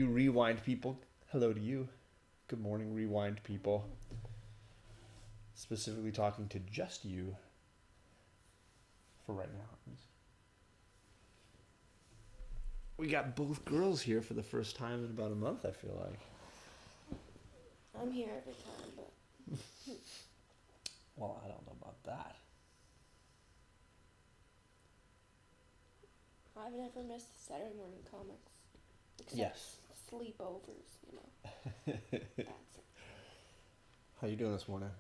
You rewind people. Hello to you. Good morning, rewind people. Specifically talking to just you for right now. We got both girls here for the first time in about a month, I feel like. I'm here every time, but Well, I don't know about that. I've never missed Saturday morning comics. Except Yes. sleepovers, you know. That's it. How you doing this morning?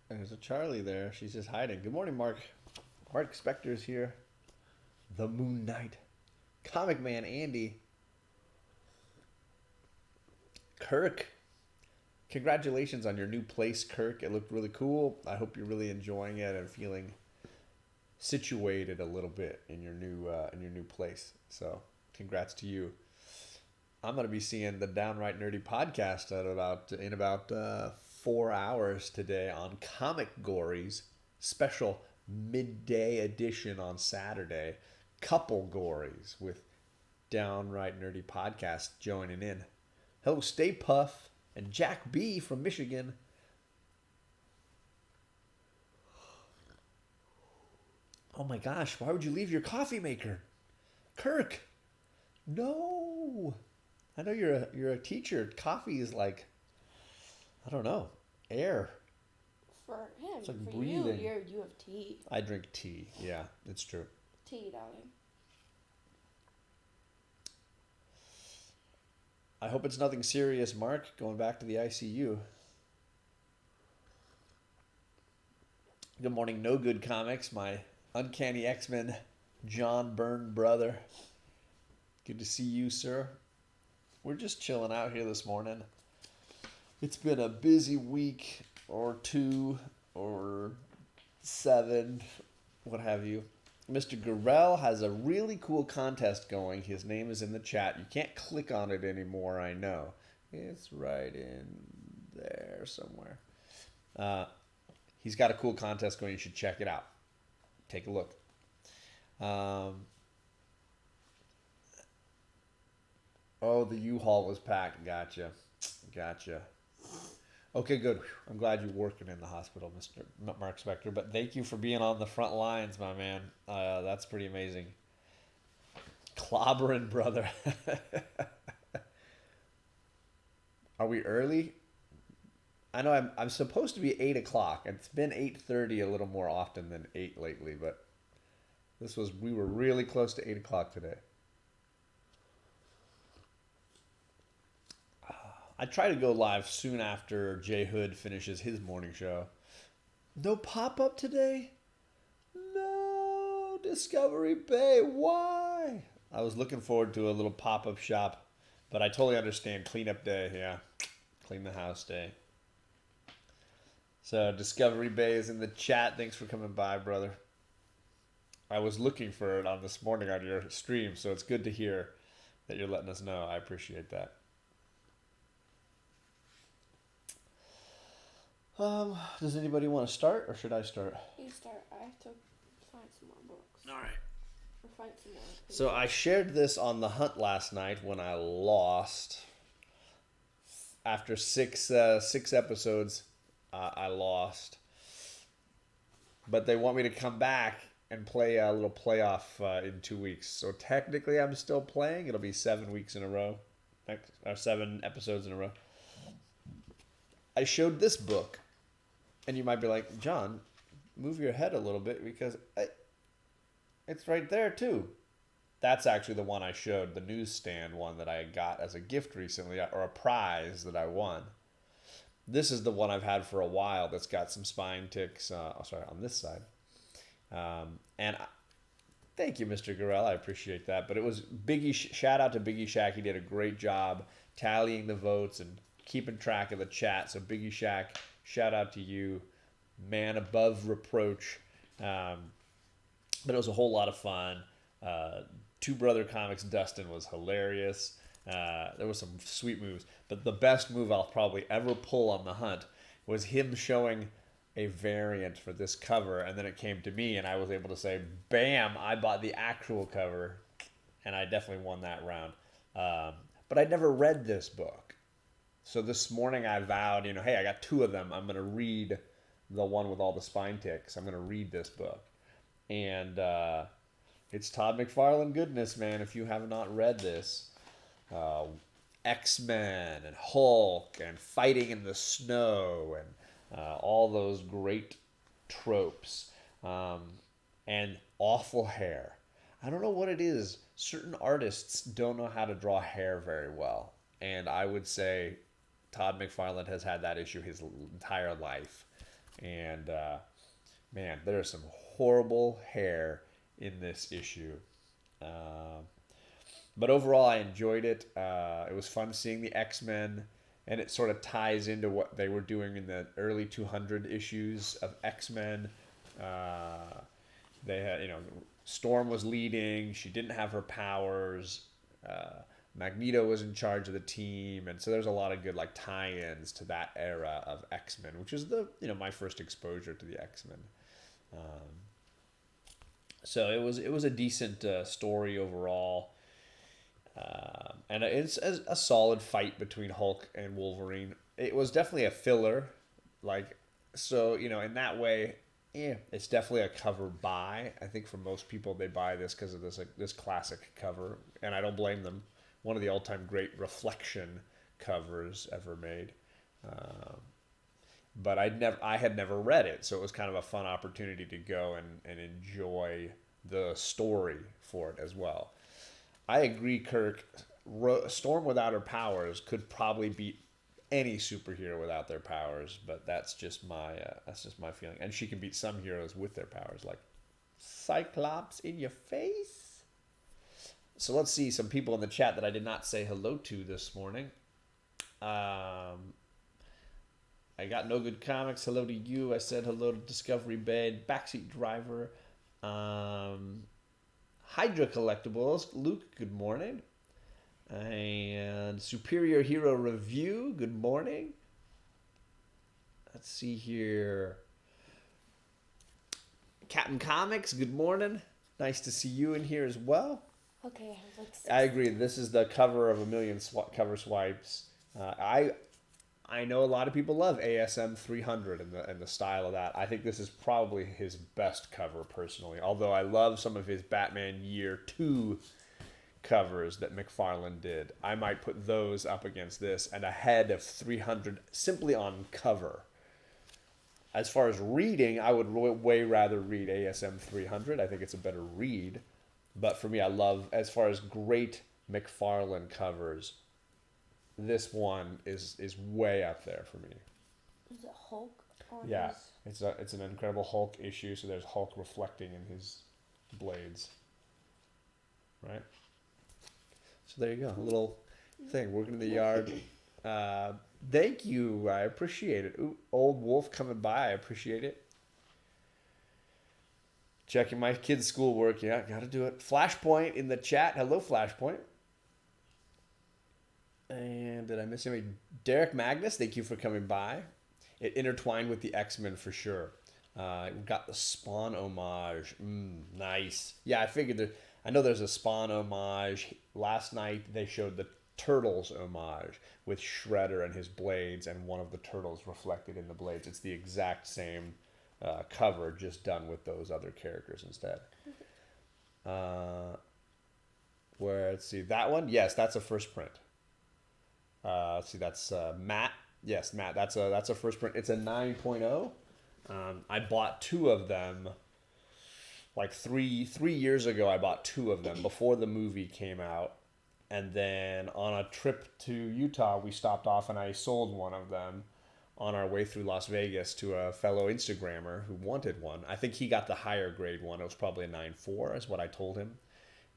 There's a Charlie there. She's just hiding. Good morning, Mark. Mark Spector's here. The Moon Knight. Comic Man Andy. Kirk. Congratulations on your new place, Kirk. It looked really cool. I hope you're really enjoying it and feeling situated a little bit in your new place. So, congrats to you. I'm gonna be seeing the Downright Nerdy podcast in about 4 hours today on Comic Gories special midday edition on Saturday. Couple Gories with Downright Nerdy podcast joining in. Hello, Stay Puff and Jack B from Michigan. Oh my gosh, why would you leave your coffee maker? Kirk, no. I know you're a teacher. Coffee is like, I don't know, air. For him, It's like for breathing. you have tea. I drink tea. Yeah, it's true. Tea, darling. I hope it's nothing serious, Mark. Going back to the ICU. Good morning, No Good Comics. My Uncanny X-Men John Byrne brother. Good to see you, sir. We're just chilling out here this morning. It's been a busy week or two or 7, what have you. Mr. Gurrell has a really cool contest going. His name is in the chat. You can't click on it anymore, I know. It's right in there somewhere. He's got a cool contest going. You should check it out. Take a look. Oh, the U-Haul was packed. Gotcha. Okay, good. I'm glad you're working in the hospital, Mr. Mark Spector. But thank you for being on the front lines, my man. That's pretty amazing. Clobbering, brother. Are we early? I know I'm supposed to be 8 o'clock. It's been 8:30 a little more often than 8 lately, but we were really close to 8 o'clock today. I try to go live soon after Jay Hood finishes his morning show. No pop-up today? No, Discovery Bay, why? I was looking forward to a little pop-up shop, but I totally understand. Cleanup day, yeah. Clean the house day. So Discovery Bay is in the chat. Thanks for coming by, brother. I was looking for it on this morning on your stream, so it's good to hear that you're letting us know. I appreciate that. Does anybody want to start, or should I start? You start. I have to find some more books. All right. Or find some more. So I shared this on the hunt last night when I lost. After six episodes, I lost. But they want me to come back and play a little playoff in 2 weeks. So technically, I'm still playing. It'll be 7 weeks in a row, 7 episodes in a row. I showed this book, and you might be like, John, move your head a little bit because it's right there too. That's actually the one I showed, the newsstand one that I got as a gift recently, or a prize that I won. This is the one I've had for a while that's got some spine ticks, on this side. Thank you, Mr. Gurrell. I appreciate that. But it was Biggie. Shout out to Biggie Shack. He did a great job tallying the votes and keeping track of the chat. So Biggie Shack, shout out to you, man above reproach. But it was a whole lot of fun. Two Brother Comics Dustin was hilarious. There was some sweet moves, but the best move I'll probably ever pull on the hunt was him showing a variant for this cover, and then it came to me, and I was able to say, "Bam! I bought the actual cover." and I definitely won that round. But I'd never read this book. So this morning I vowed, hey, I got two of them. I'm going to read the one with all the spine ticks. I'm going to read this book. And it's Todd McFarlane goodness, man. If you have not read this, uh, X-Men and Hulk and fighting in the snow and all those great tropes, and awful hair. I don't know what it is. Certain artists don't know how to draw hair very well. And I would say Todd McFarlane has had that issue his entire life. And man, there's some horrible hair in this issue. But overall, I enjoyed it. It was fun seeing the X-Men, and it sort of ties into what they were doing in the early 200 issues of X-Men. They had, Storm was leading. She didn't have her powers. Magneto was in charge of the team, and so there's a lot of good like tie-ins to that era of X-Men, which is my first exposure to the X-Men. So it was a decent story overall, and it's a solid fight between Hulk and Wolverine. It was definitely a filler, in that way. Yeah, it's definitely a cover buy. I think for most people, they buy this because of this classic cover, and I don't blame them. One of the all-time great Reflection covers ever made. But I had never read it, so it was kind of a fun opportunity to go and enjoy the story for it as well. I agree, Kirk. Storm without her powers could probably beat any superhero without their powers, but that's just my feeling. And she can beat some heroes with their powers, like Cyclops in your face. So let's see some people in the chat that I did not say hello to this morning. I got No Good Comics. Hello to you. I said hello to Discovery Bay, Backseat Driver, Hydra Collectibles. Luke, good morning. And Superior Hero Review, good morning. Let's see here. Captain Comics, good morning. Nice to see you in here as well. Okay, I have like 6. I agree. This is the cover of a million cover swipes. I know a lot of people love ASM 300 and the style of that. I think this is probably his best cover personally. Although I love some of his Batman Year 2 covers that McFarlane did. I might put those up against this and ahead of 300 simply on cover. As far as reading, I would way rather read ASM 300. I think it's a better read. But for me, I love, as far as great McFarlane covers, this one is way up there for me. Is it Hulk? Yeah, it's an incredible Hulk issue. So there's Hulk reflecting in his blades, right? So there you go, a little thing. Working in the yard. Thank you. I appreciate it. Ooh, Old Wolf coming by. I appreciate it. Checking my kids' schoolwork. Yeah, got to do it. Flashpoint in the chat. Hello, Flashpoint. And did I miss anybody? Derek Magnus, thank you for coming by. It intertwined with the X-Men for sure. We got the Spawn homage. Nice. Yeah, I figured I know there's a Spawn homage. Last night they showed the Turtles homage with Shredder and his blades and one of the turtles reflected in the blades. It's the exact same cover, just done with those other characters instead. Let's see, that one? Yes, that's a first print. Let's see, that's Matt. Yes, Matt, that's a first print. It's a 9.0. I bought 2 of them. Like 3 years ago, I bought 2 of them before the movie came out. And then on a trip to Utah, we stopped off and I sold one of them on our way through Las Vegas to a fellow Instagrammer who wanted one. I think he got the higher grade one. It was probably a 9.4 is what I told him.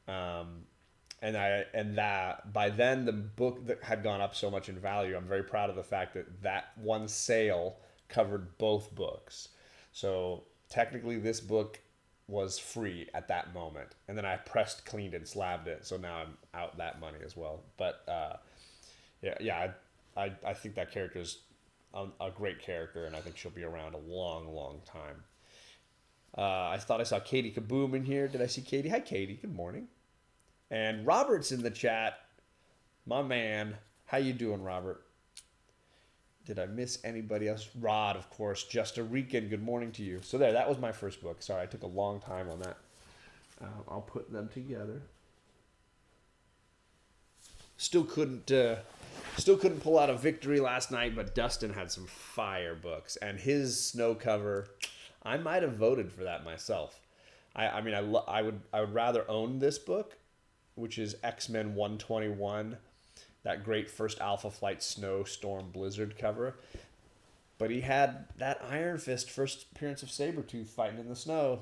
And that by then the book that had gone up so much in value. I'm very proud of the fact that one sale covered both books. So technically this book was free at that moment, and then I pressed, cleaned, and slabbed it, so now I'm out that money as well. But I think that character is a great character, and I think she'll be around a long time. I thought I saw Katie Kaboom in here. Did I see Katie? Hi, Katie. Good morning. And Robert's in the chat. My man. How you doing, Robert? Did I miss anybody else? Rod, of course. Just a Rican. Good morning to you. So there, that was my first book. Sorry, I took a long time on that. I'll put them together. Still couldn't pull out a victory last night, but Dustin had some fire books, and his snow cover, I might have voted for that myself. I would rather own this book, which is X-Men 121, that great first Alpha Flight Snowstorm Blizzard cover. But he had that Iron Fist first appearance of Sabretooth fighting in the snow,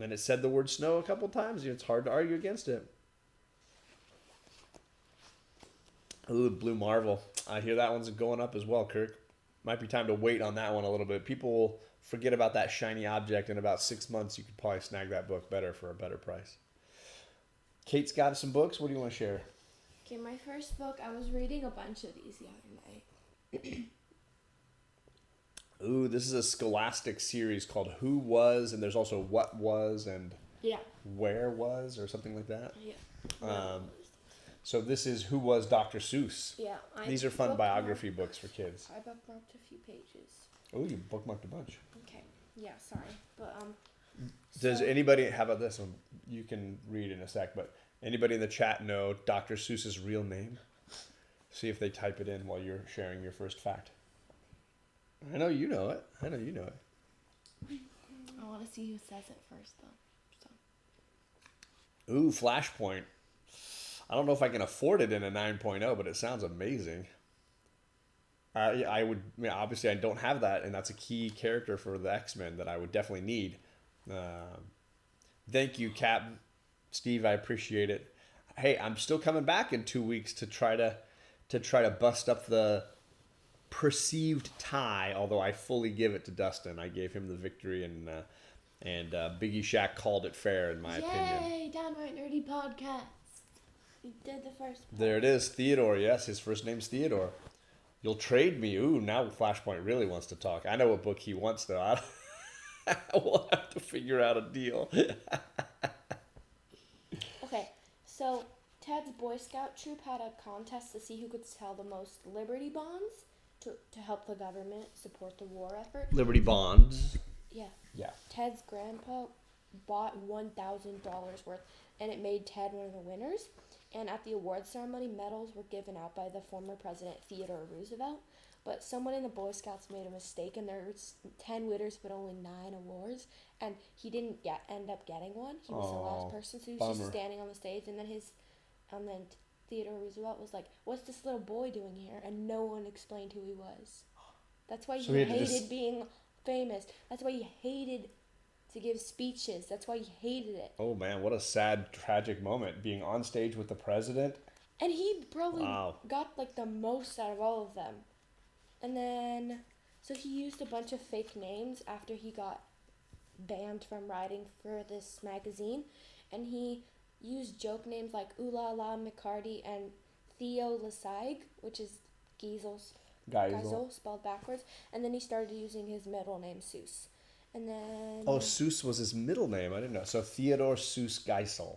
and it said the word snow a couple times. It's hard to argue against it. Ooh, Blue Marvel. I hear that one's going up as well, Kirk. Might be time to wait on that one a little bit. People will forget about that shiny object. In about 6 months, you could probably snag that book better for a better price. Kate's got some books. What do you want to share? Okay, my first book, I was reading a bunch of these the other night. Ooh, this is a Scholastic series called Who Was, and there's also What Was and Yeah. Where Was, or something like that. Yeah. So this is Who Was Dr. Seuss. Yeah. These are fun biography books for kids. I bookmarked a few pages. Oh, you bookmarked a bunch. Okay. Yeah, sorry. But, Does so- anybody, how about this one? You can read in a sec, but anybody in the chat know Dr. Seuss's real name? See if they type it in while you're sharing your first fact. I know you know it. I want to see who says it first, though. So. Ooh, Flashpoint. I don't know if I can afford it in a 9.0, but it sounds amazing. I would, obviously I don't have that, and that's a key character for the X-Men that I would definitely need. Thank you, Captain Steve. I appreciate it. Hey, I'm still coming back in 2 weeks to try to bust up the perceived tie. Although I fully give it to Dustin. I gave him the victory, and Biggie Shaq called it fair in my opinion. Yay! Downright Nerdy Podcast. We did the first part. There it is, Theodore. Yes, his first name's Theodore. You'll trade me. Ooh, now Flashpoint really wants to talk. I know what book he wants, though. We'll have to figure out a deal. Okay, so Ted's Boy Scout troop had a contest to see who could sell the most Liberty Bonds to help the government support the war effort. Liberty Bonds. Yeah. Yeah. Ted's grandpa bought $1,000 worth, and it made Ted one of the winners. And at the award ceremony, medals were given out by the former president Theodore Roosevelt. But someone in the Boy Scouts made a mistake, and there was 10 winners but only 9 awards, and he didn't end up getting one. He was the last person, so he was just standing on the stage, and then Theodore Roosevelt was like, "What's this little boy doing here?" And no one explained who he was. That's why he hated being famous. That's why he hated to give speeches. That's why he hated it. Oh man, what a sad, tragic moment, being on stage with the president. And he probably got like the most out of all of them. And then, so he used a bunch of fake names after he got banned from writing for this magazine. And he used joke names like Ooh La La McCarty and Theo Lesage, which is Geisel spelled backwards. And then he started using his middle name, Seuss. And then... Oh, Seuss was his middle name. I didn't know. So Theodore Seuss Geisel.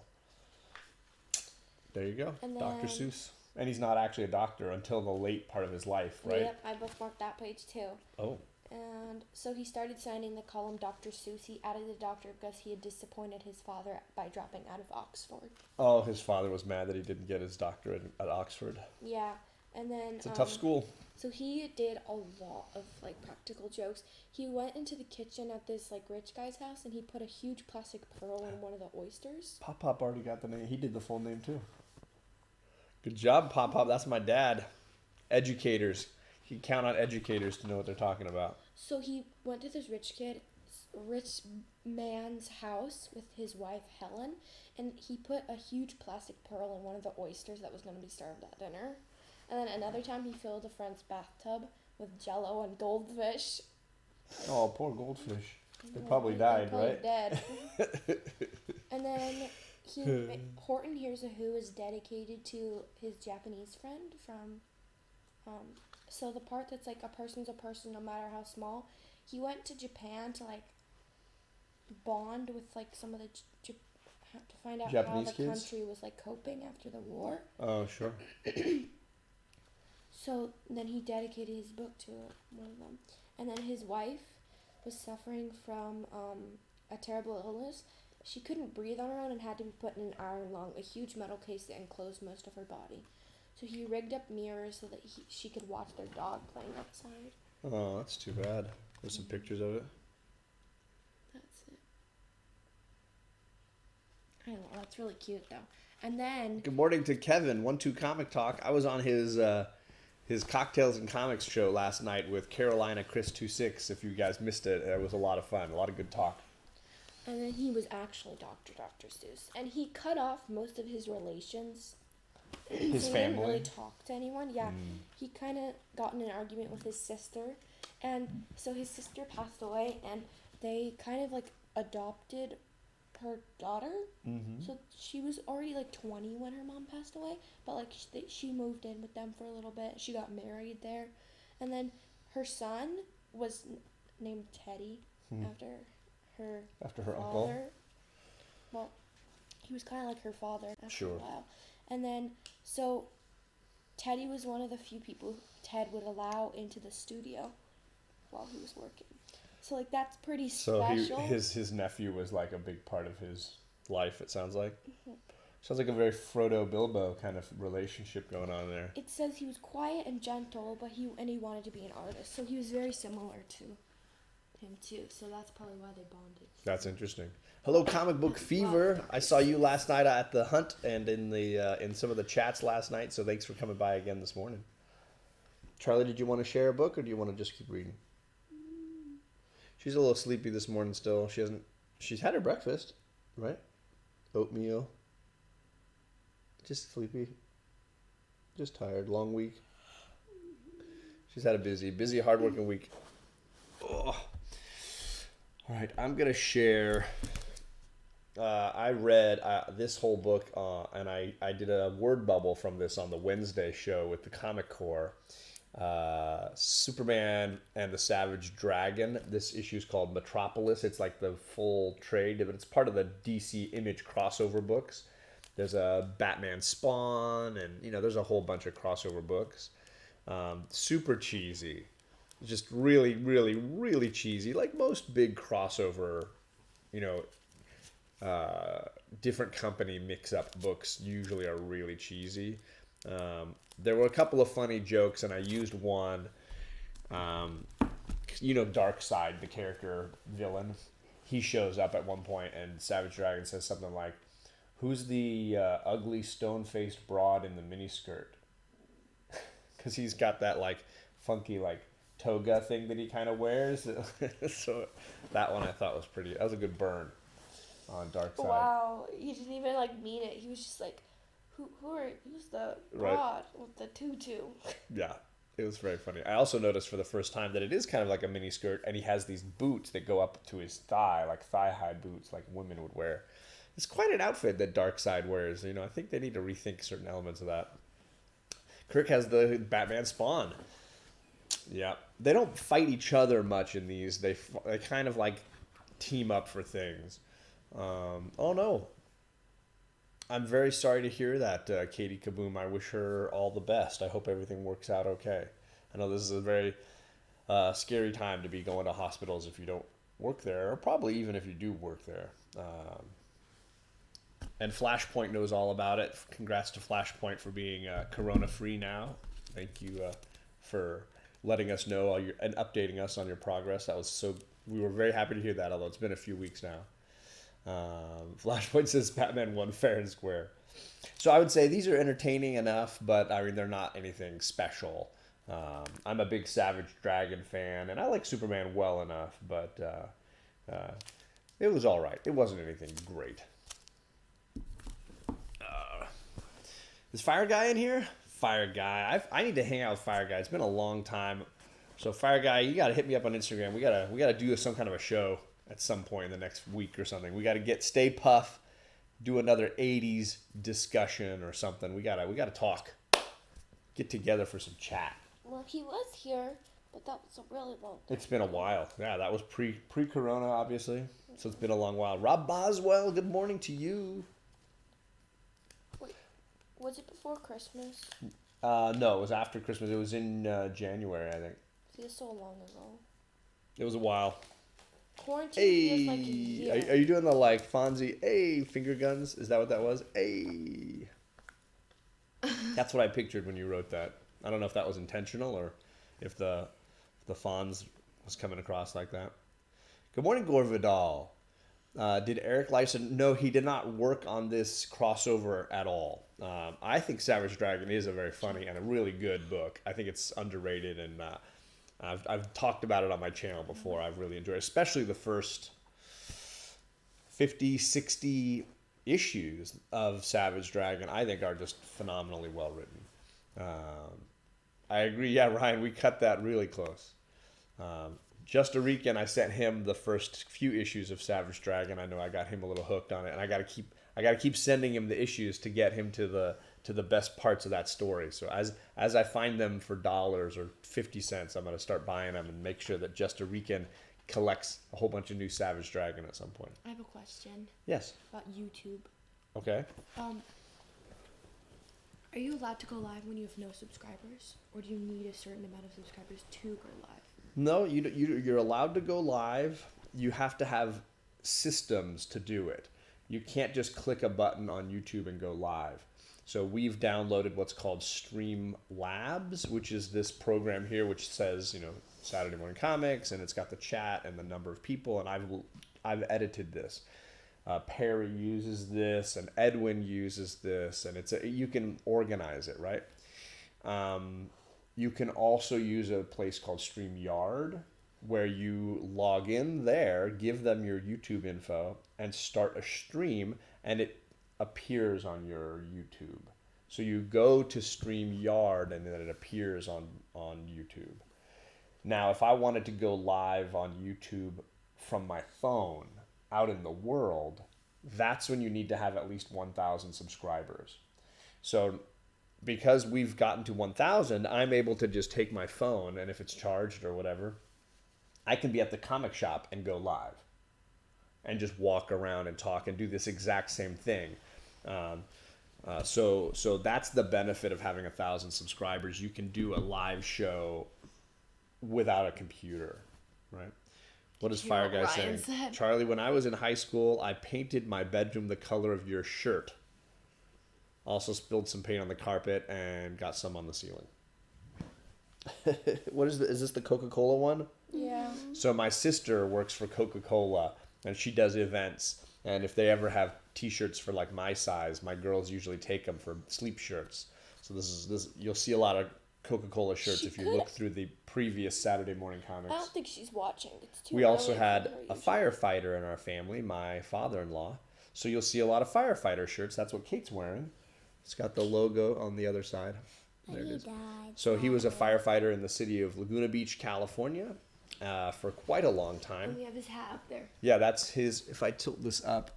There you go. And Dr. Seuss. And he's not actually a doctor until the late part of his life, right? Yep, I bookmarked that page too. Oh. And so he started signing the column Dr. Seuss. He added the doctor because he had disappointed his father by dropping out of Oxford. Oh, his father was mad that he didn't get his doctorate at Oxford. Yeah, and then... It's a tough school. So he did a lot of, like, practical jokes. He went into the kitchen at this, like, rich guy's house, and he put a huge plastic pearl in one of the oysters. Pop already got the name. He did the full name, too. Good job, Pop. That's my dad. Educators. You can count on educators to know what they're talking about. So he went to this rich man's house with his wife, Helen, and he put a huge plastic pearl in one of the oysters that was going to be served at dinner. And then another time he filled a friend's bathtub with Jell-O and goldfish. Oh, poor goldfish. They probably died, right? Dead. And then Horton Hears a Who is dedicated to his Japanese friend from... so the part that's like a person's a person no matter how small, he went to Japan to like bond with like some of the to find out Japanese how the kids? country was like coping after the war. Oh, sure. So then he dedicated his book to one of them. And then his wife was suffering from a terrible illness. She couldn't breathe on her own and had to be put in an iron lung, a huge metal case that enclosed most of her body. So he rigged up mirrors so that she could watch their dog playing outside. Oh, that's too bad. There's some pictures of it. That's it. I don't know, that's really cute though. And then Good morning to Kevin, 1-2 Comic Talk. I was on his Cocktails and Comics show last night with Carolina Chris 26. If you guys missed it, it was a lot of fun. A lot of good talk. And then he was actually Dr. Seuss. And he cut off most of his relations. His so he family? didn't really talk to anyone. Yeah. He kind of got in an argument with his sister. And so his sister passed away, and they kind of like adopted her daughter. Mm-hmm. So she was already like 20 when her mom passed away. But like she moved in with them for a little bit. She got married there. And then her son was named Teddy after her After her father. uncle? Well, he was kind of like her father after Sure. a while. And then, so Teddy was one of the few people Ted would allow into the studio while he was working. So like that's pretty So special. his nephew was like a big part of his life, it sounds like. Sounds like a very Frodo Bilbo kind of relationship going on there. It says he was quiet and gentle, but he wanted to be an artist. So he was very similar to him too. So that's probably why they bonded. That's interesting. Hello, Comic Book Fever. I saw you last night at the hunt and in the in some of the chats last night. So thanks for coming by again this morning. Charlie, did you want to share a book or do you want to just keep reading? She's a little sleepy this morning still. She's had her breakfast, right? Oatmeal. Just sleepy. Just tired. Long week. She's had a busy, hardworking week. Oh. All right, I'm going to share. I read this whole book, and I did a word bubble from this on the Wednesday show with the Comic Core. Superman and the Savage Dragon. This issue is called Metropolis. It's like the full trade, but it's part of the DC Image crossover books. There's a Batman Spawn, and there's a whole bunch of crossover books. Super cheesy, just really, really, really cheesy. Like most big crossover, different company mix-up books usually are really cheesy. There were a couple of funny jokes, and I used one. Darkseid, the character villain, he shows up at one point, and Savage Dragon says something like, "Who's the ugly stone-faced broad in the miniskirt?" Because he's got that like funky like toga thing that he kind of wears. So that one I thought was pretty. That was a good burn on Darkseid. Wow, he didn't even like mean it. He was just like, who's the broad with the tutu? Yeah, it was very funny. I also noticed for the first time that it is kind of like a mini skirt, and he has these boots that go up to his thigh, like thigh-high boots, like women would wear. It's quite an outfit that Darkseid wears. I think they need to rethink certain elements of that. Kirk has the Batman Spawn. Yeah, they don't fight each other much in these. They kind of like team up for things. Oh no. I'm very sorry to hear that, Katie Kaboom. I wish her all the best. I hope everything works out okay. I know this is a very scary time to be going to hospitals if you don't work there, or probably even if you do work there. And Flashpoint knows all about it. Congrats to Flashpoint for being corona-free now. Thank you for letting us know and updating us on your progress. We were very happy to hear that, although it's been a few weeks now. Flashpoint says Batman won fair and square. So I would say these are entertaining enough, but I mean they're not anything special. I'm a big Savage Dragon fan, and I like Superman well enough, but it was all right. It wasn't anything great. Is Fire Guy in here? Fire Guy. I need to hang out with Fire Guy. It's been a long time. So Fire Guy, you got to hit me up on Instagram. We gotta do some kind of a show at some point in the next week or something. We got to Stay Puff, do another 80s discussion or something. We gotta talk. Get together for some chat. Well, he was here, But that was a really long time. It's been a while. Yeah, that was pre-corona, obviously. So it's been a long while. Rob Boswell, good morning to you. Wait, was it before Christmas? No, it was after Christmas. It was in January, I think. Feels so long ago. It was a while. Quarantine feels like a Hey, year. are you doing the like Fonzie? Hey, finger guns. Is that what that was? Hey, that's what I pictured when you wrote that. I don't know if that was intentional or if the Fonz was coming across like that. Good morning, Gore Vidal. Did Eric Larson? No, he did not work on this crossover at all. I think Savage Dragon is a very funny and a really good book. I think it's underrated, and I've talked about it on my channel before. I've really enjoyed it, especially the first 50, 60 issues of Savage Dragon. I think are just phenomenally well written. I agree. Yeah, Ryan, we cut that really close. Just a weekend, I sent him the first few issues of Savage Dragon. I know I got him a little hooked on it, and I gotta keep sending him the issues to get him to the best parts of that story. So as I find them for dollars or 50 cents, I'm gonna start buying them and make sure that Just a Weekend collects a whole bunch of new Savage Dragon at some point. I have a question Yes. about YouTube. Okay. Are you allowed to go live when you have no subscribers, or do you need a certain amount of subscribers to go live? No, you're allowed to go live. You have to have systems to do it. You can't just click a button on YouTube and go live. So we've downloaded what's called Streamlabs, which is this program here, which says, Saturday Morning Comics, and it's got the chat and the number of people, and I've edited this. Perry uses this, and Edwin uses this, and you can organize it, right? You can also use a place called StreamYard, where you log in there, give them your YouTube info, and start a stream, and it appears on your YouTube. So you go to StreamYard, and then it appears on YouTube. Now, if I wanted to go live on YouTube from my phone out in the world, that's when you need to have at least 1,000 subscribers. So because we've gotten to 1,000, I'm able to just take my phone, and if it's charged or whatever, I can be at the comic shop and go live and just walk around and talk and do this exact same thing. So that's the benefit of having 1,000 subscribers. You can do a live show without a computer, right? What is Fire Guy saying? Charlie, when I was in high school, I painted my bedroom the color of your shirt. Also spilled some paint on the carpet and got some on the ceiling. Is this the Coca-Cola one? Yeah. So my sister works for Coca-Cola, and she does events. And if they ever have T-shirts for like my size, my girls usually take them for sleep shirts. So this you'll see a lot of Coca-Cola shirts if you look through the previous Saturday Morning Comics. I don't think she's watching. It's too We early also for had her a usually. firefighter in our family, my father-in-law. So you'll see a lot of firefighter shirts. That's what Kate's wearing. It's got the logo on the other side. There it is. So he was a firefighter in the city of Laguna Beach, California, for quite a long time. And we have his hat up there. Yeah, that's his. If I tilt this up,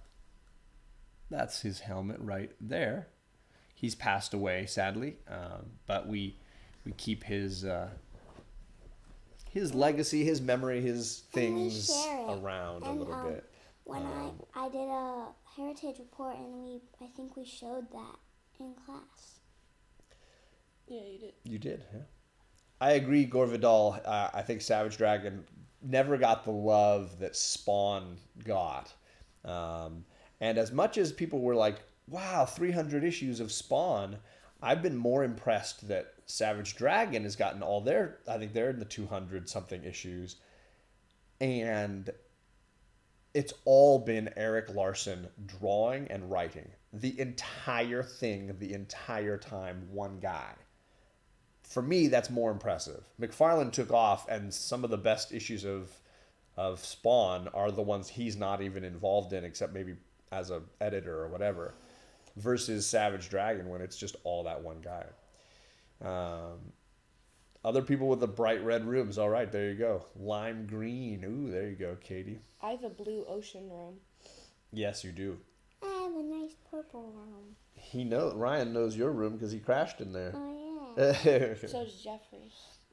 that's his helmet right there. He's passed away, sadly, but we keep his legacy, his memory, his things around a little bit. When I did a heritage report, and I think we showed that in class. Yeah, you did. You did, yeah. I agree, Gore Vidal. I think Savage Dragon never got the love that Spawn got. And as much as people were like, wow, 300 issues of Spawn, I've been more impressed that Savage Dragon has gotten I think they're in the 200-something issues. And it's all been Eric Larson drawing and writing. The entire thing, the entire time, one guy. For me, that's more impressive. McFarlane took off, and some of the best issues of Spawn are the ones he's not even involved in, except maybe as an editor or whatever, versus Savage Dragon when it's just all that one guy. Other people with the bright red rooms. All right, there you go. Lime green. Ooh, there you go, Katie. I have a blue ocean room. Yes, you do. I have a nice purple room. Ryan knows your room because he crashed in there. Oh, yeah. So does Jeffrey.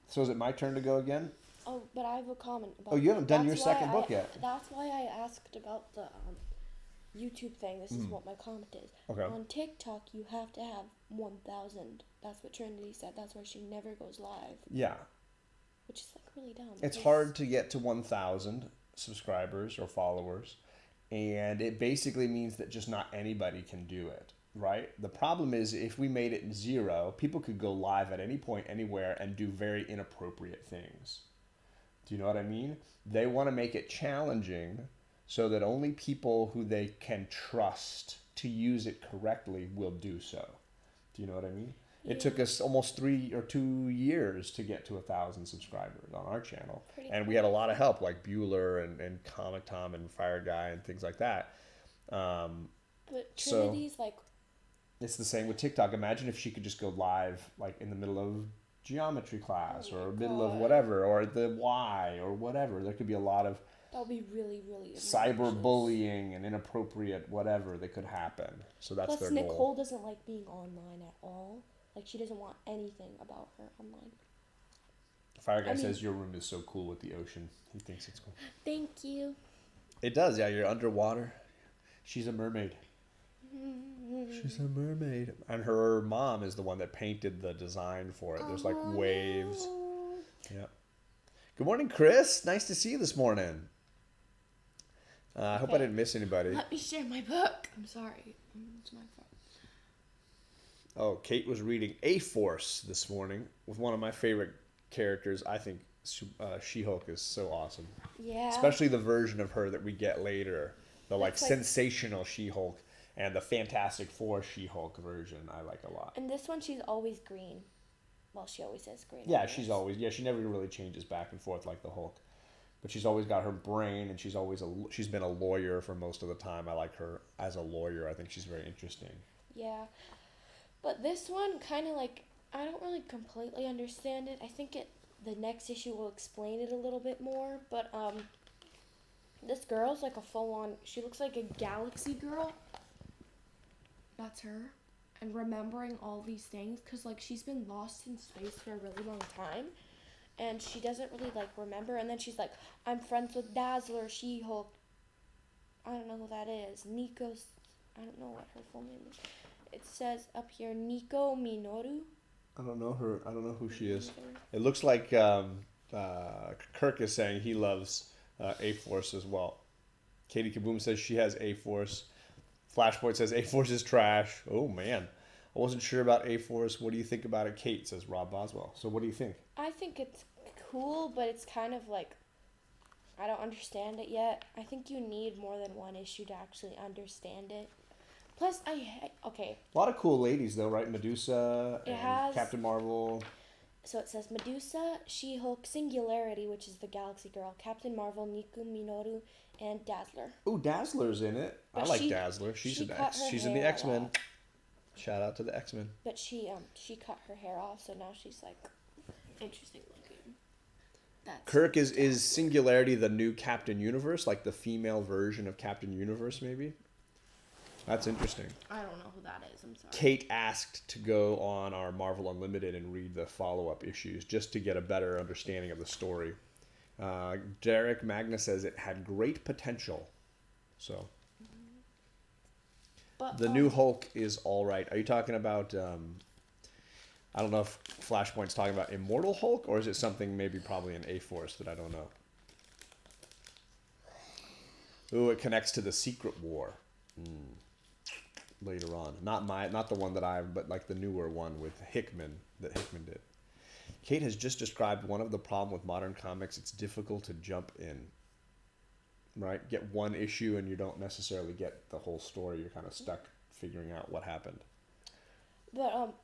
So is it my turn to go again? Oh, but I have a comment about. Oh, you haven't done your that's why second book yet. That's why I asked about the YouTube thing. This is what my comment is. Okay. On TikTok, you have to have 1,000. That's what Trinity said. That's why she never goes live, Yeah. which is like really dumb. It's because- hard to get to 1,000 subscribers or followers, and it basically means that just not anybody can do it, right? The problem is if we made it 0, people could go live at any point, anywhere, and do very inappropriate things. Do you know what I mean? They want to make it challenging so that only people who they can trust to use it correctly will do so. Do you know what I mean? It took us almost 3 or 2 years to get to 1,000 subscribers on our channel. Pretty And we had a lot of help like Bueller and Comic Tom and Fire Guy and things like that. But so- Trinity's like, It's the same with TikTok. Imagine if she could just go live like in the middle of geometry class Oh or my middle of God. whatever or the Y or whatever. There could be a lot of that would be really, really cyber obnoxious. bullying and inappropriate whatever that could happen. So that's Plus, their Nicole goal. doesn't like being online at all. Like, she doesn't want anything about her online. Fire Guy I mean- says your room is so cool with the ocean. He thinks it's cool. Thank you. It does, yeah. You're underwater. She's a mermaid. She's a mermaid. And her mom is the one that painted the design for it. There's like waves. Yeah. Good morning, Chris. Nice to see you this morning. I hope I Okay. didn't miss anybody. Let me share my book. I'm sorry. It's my fault. Oh, Kate was reading A-Force this morning with one of my favorite characters. I think She-Hulk is so awesome. Yeah. Especially the version of her that we get later. The like That's like- sensational She-Hulk and the Fantastic Four She-Hulk version I like a lot. And this one, she's always green. Well, she always says green. Yeah, anyways. she never really changes back and forth like the Hulk. But she's always got her brain and she's been a lawyer for most of the time. I like her as a lawyer. I think she's very interesting. Yeah. But this one, kind of like, I don't really completely understand it. I think the next issue will explain it a little bit more. But, this girl's like a full-on, she looks like a galaxy girl. That's her. And remembering all these things, because, like, she's been lost in space for a really long time. And she doesn't really, like, remember. And then she's like, I'm friends with Dazzler, She-Hulk. I don't know who that is. Nico's, I don't know what her full name is. It says up here, Nico Minoru. I don't know her. I don't know who she is. It looks like Kirk is saying he loves A-Force as well. Katie Kaboom says she has A-Force. Flashpoint says A-Force is trash. Oh, man. I wasn't sure about A-Force. What do you think about it, Kate, says Rob Boswell. So what do you think? I think it's cool, but it's kind of like, I don't understand it yet. I think you need more than one issue to actually understand it. Plus, okay, A lot of cool ladies, though, right? Medusa It and has- Captain Marvel. so it says Medusa, She-Hulk, Singularity, which is the Galaxy Girl, Captain Marvel, Nico Minoru, and Dazzler. Ooh, Dazzler's in it. I But like she- Dazzler. She's she an cut her She's in the hair X-Men. off. Shout out to the X-Men. But she cut her hair off, so now she's like interesting looking. That's Kirk is Singularity the new Captain Universe, like the female version of Captain Universe, maybe? That's interesting. I don't know who that is. I'm sorry. Kate asked to go on our Marvel Unlimited and read the follow-up issues just to get a better understanding of the story. Derek Magna says it had great potential. So But the new Hulk is all right. Are you talking about? I don't know if Flashpoint's talking about Immortal Hulk or is it something maybe probably an A-Force that I don't know. Ooh, it connects to the Secret War. Later on, not the one that but like the newer one with Hickman that Hickman did. Kate has just described one of the problem with modern comics. It's difficult to jump in. Right, get one issue and you don't necessarily get the whole story. You're kind of stuck figuring out what happened. But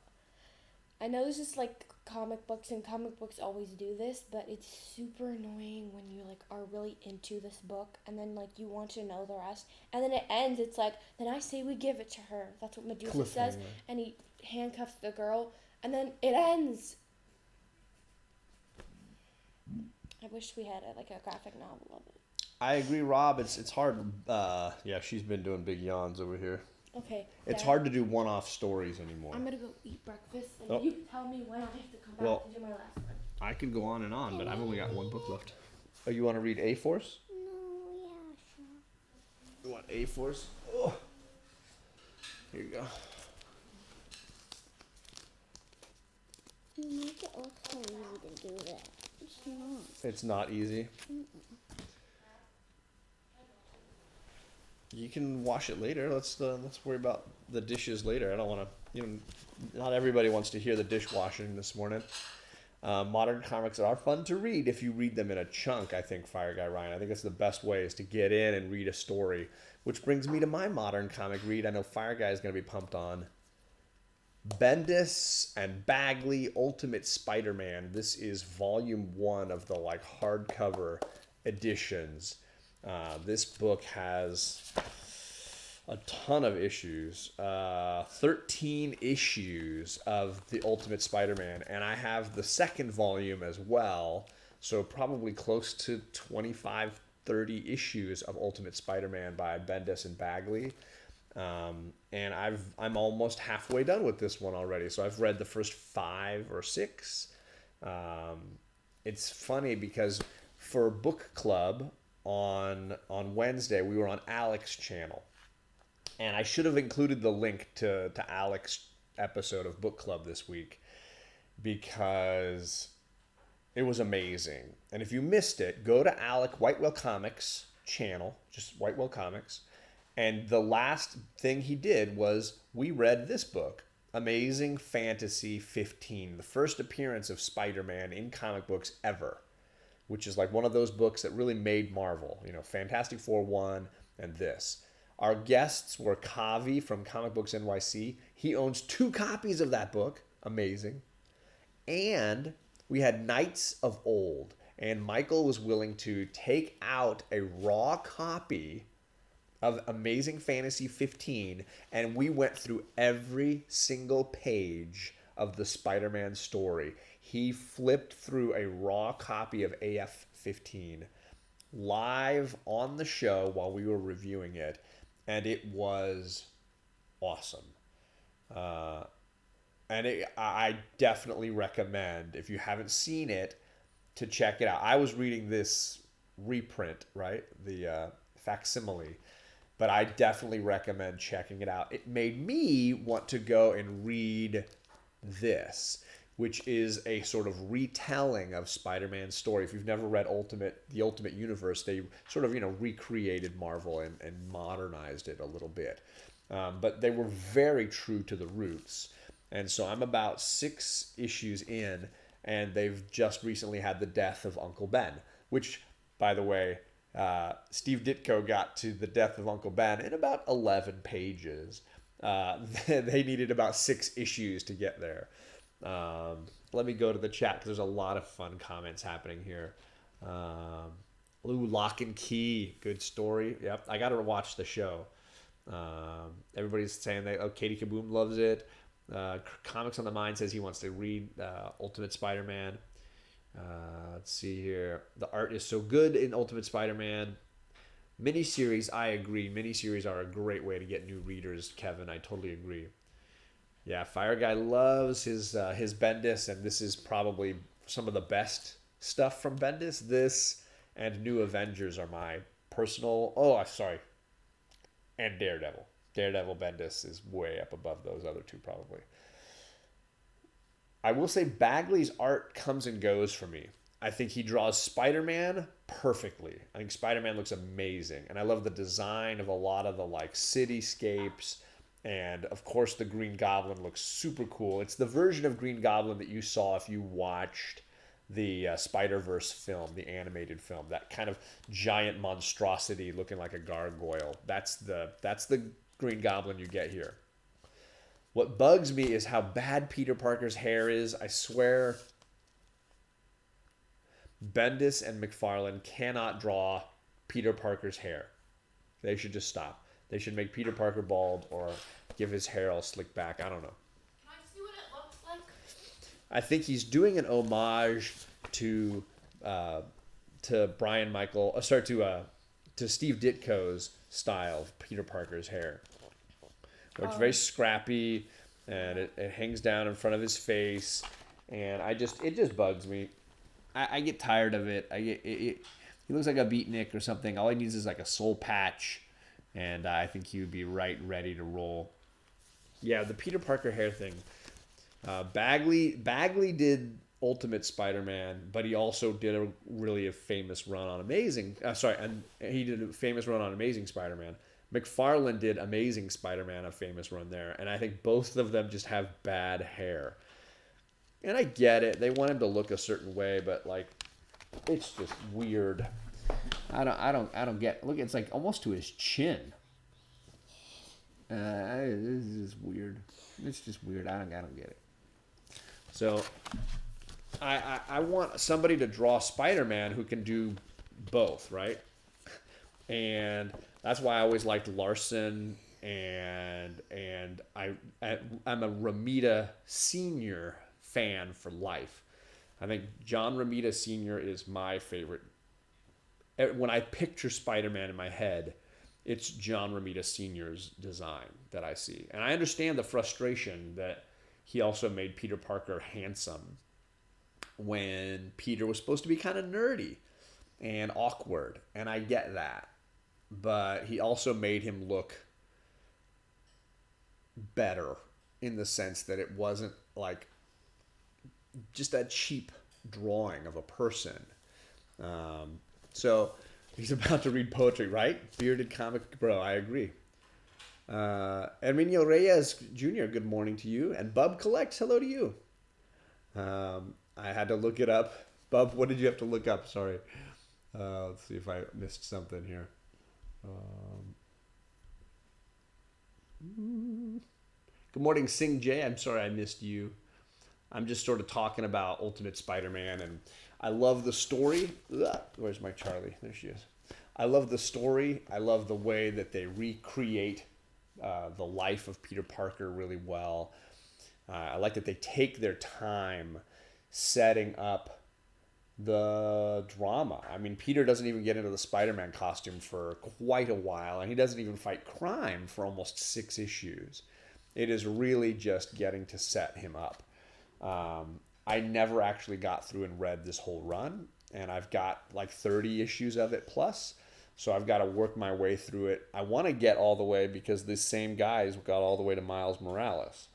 I know this is like comic books, and comic books always do this, but it's super annoying when you like are really into this book, and then like you want to know the rest, and then it ends. It's like, then I say we give it to her. That's what Medusa says, Cliffhanger. and he handcuffs the girl, and then it ends. I wish we had a graphic novel of it. I agree, Rob. It's hard. Yeah, she's been doing big yawns over here. Okay. It's Dad, hard to do one-off stories anymore. I'm gonna go eat breakfast, and Oh. you can tell me when I have to come back Well, to do my last one. I could go on and on, but I've only got one book left. Oh, you want to read A-Force? No, yeah, sure. You want A-Force? Oh. Here you go. You make it look so easy to do that. It's not. It's not easy. You can wash it later. Let's worry about the dishes later. I don't want to. Not everybody wants to hear the dishwashing this morning. Modern comics are fun to read if you read them in a chunk. I think Fire Guy Ryan. I think it's the best way is to get in and read a story. Which brings me to my modern comic read. I know Fire Guy is going to be pumped on. Bendis and Bagley Ultimate Spider-Man. This is volume 1 of the hardcover editions. This book has a ton of issues, 13 issues of the Ultimate Spider-Man, and I have the second volume as well, so probably close to 25, 30 issues of Ultimate Spider-Man by Bendis and Bagley. And I'm almost halfway done with this one already. So I've read the first 5 or 6. It's funny because for book club on Wednesday, we were on Alex's channel. And I should have included the link to Alex's episode of book club this week because it was amazing. And if you missed it, go to Alec Whitewell Comics channel, just Whitewell Comics. And the last thing he did was we read this book, Amazing Fantasy 15, the first appearance of Spider-Man in comic books ever, which is one of those books that really made Marvel. Fantastic Four 1 and this. Our guests were Kavi from Comic Books NYC. He owns 2 copies of that book. Amazing. And we had Knights of Old. And Michael was willing to take out a raw copy of Amazing Fantasy 15, and we went through every single page of the Spider-Man story. He flipped through a raw copy of AF 15 live on the show while we were reviewing it, and it was awesome. I definitely recommend, if you haven't seen it, to check it out. I was reading this reprint, right? The facsimile. But I definitely recommend checking it out. It made me want to go and read this, which is a sort of retelling of Spider-Man's story. If you've never read The Ultimate Universe, they sort of, recreated Marvel and modernized it a little bit. But they were very true to the roots. And so I'm about 6 issues in, and they've just recently had the death of Uncle Ben, which, by the way, Steve Ditko got to the death of Uncle Ben in about 11 pages. They needed about 6 issues to get there. Let me go to the chat because there's a lot of fun comments happening here. Lock and Key, good story. Yep, I got to watch the show. Everybody's saying that Katie Kaboom loves it. Comics on the Mind says he wants to read Ultimate Spider-Man. Let's see here. The art is so good in Ultimate Spider-Man. Miniseries, I agree. Miniseries are a great way to get new readers, Kevin. I totally agree. Yeah, Fire Guy loves his Bendis, and this is probably some of the best stuff from Bendis. This and New Avengers are my personal... And Daredevil. Daredevil Bendis is way up above those other two, probably. I will say Bagley's art comes and goes for me. I think he draws Spider-Man perfectly. I think Spider-Man looks amazing. And I love the design of a lot of the cityscapes. And of course the Green Goblin looks super cool. It's the version of Green Goblin that you saw if you watched the Spider-Verse film, the animated film. That kind of giant monstrosity looking like a gargoyle. That's the Green Goblin you get here. What bugs me is how bad Peter Parker's hair is. I swear Bendis and McFarlane cannot draw Peter Parker's hair. They should just stop. They should make Peter Parker bald or give his hair all slicked back. I don't know. Can I see what it looks like? I think he's doing an homage to Brian Michael, to Steve Ditko's style of Peter Parker's hair. It's very scrappy, and it hangs down in front of his face, and it just bugs me. I get tired of it. He looks like a beatnik or something. All he needs is like a soul patch, and I think he would be ready to roll. Yeah, the Peter Parker hair thing. Bagley did Ultimate Spider-Man, but he also did a famous run on Amazing. And he did a famous run on Amazing Spider-Man. McFarlane did Amazing Spider-Man, a famous run there, and I think both of them just have bad hair. And I get it; they want him to look a certain way, but like, it's just weird. I don't get. Look, it's like almost to his chin. This is just weird. It's just weird. I don't get it. So, I want somebody to draw Spider-Man who can do both, right? And that's why I always liked Larson, and I'm a Romita Sr. fan for life. I think John Romita Sr. is my favorite. When I picture Spider-Man in my head, it's John Romita Sr.'s design that I see. And I understand the frustration that he also made Peter Parker handsome when Peter was supposed to be kind of nerdy and awkward. And I get that. But he also made him look better in the sense that it wasn't like just that cheap drawing of a person. So he's about to read poetry, right? Bearded comic bro, I agree. Herminio Reyes Jr., good morning to you. And Bub Collect, hello to you. I had to look it up. Bub, what did you have to look up? Sorry. Let's see if I missed something here. Good morning, Sing J. I'm sorry I missed you. I'm just sort of talking about Ultimate Spider-Man, and I love the story. Ugh, where's my Charlie? There she is. I love the story. I love the way that they recreate the life of Peter Parker really well. I like that they take their time setting up the drama. I mean, Peter doesn't even get into the Spider-Man costume for quite a while, and he doesn't even fight crime for almost 6 issues. It is really just getting to set him up. I never actually got through and read this whole run, and I've got like 30 issues of it plus, so I've got to work my way through it. I want to get all the way because the same guys got all the way to Miles Morales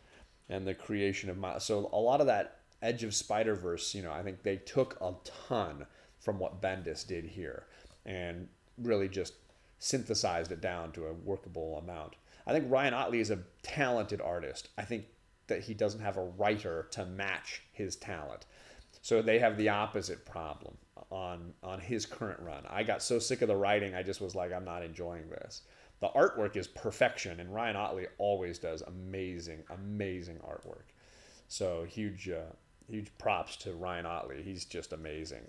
and the creation of Miles. So a lot of that Edge of Spider-Verse, I think they took a ton from what Bendis did here and really just synthesized it down to a workable amount. I think Ryan Otley is a talented artist. I think that he doesn't have a writer to match his talent. So they have the opposite problem on his current run. I got so sick of the writing, I just was like, I'm not enjoying this. The artwork is perfection, and Ryan Otley always does amazing, amazing artwork. So huge props to Ryan Otley. He's just amazing.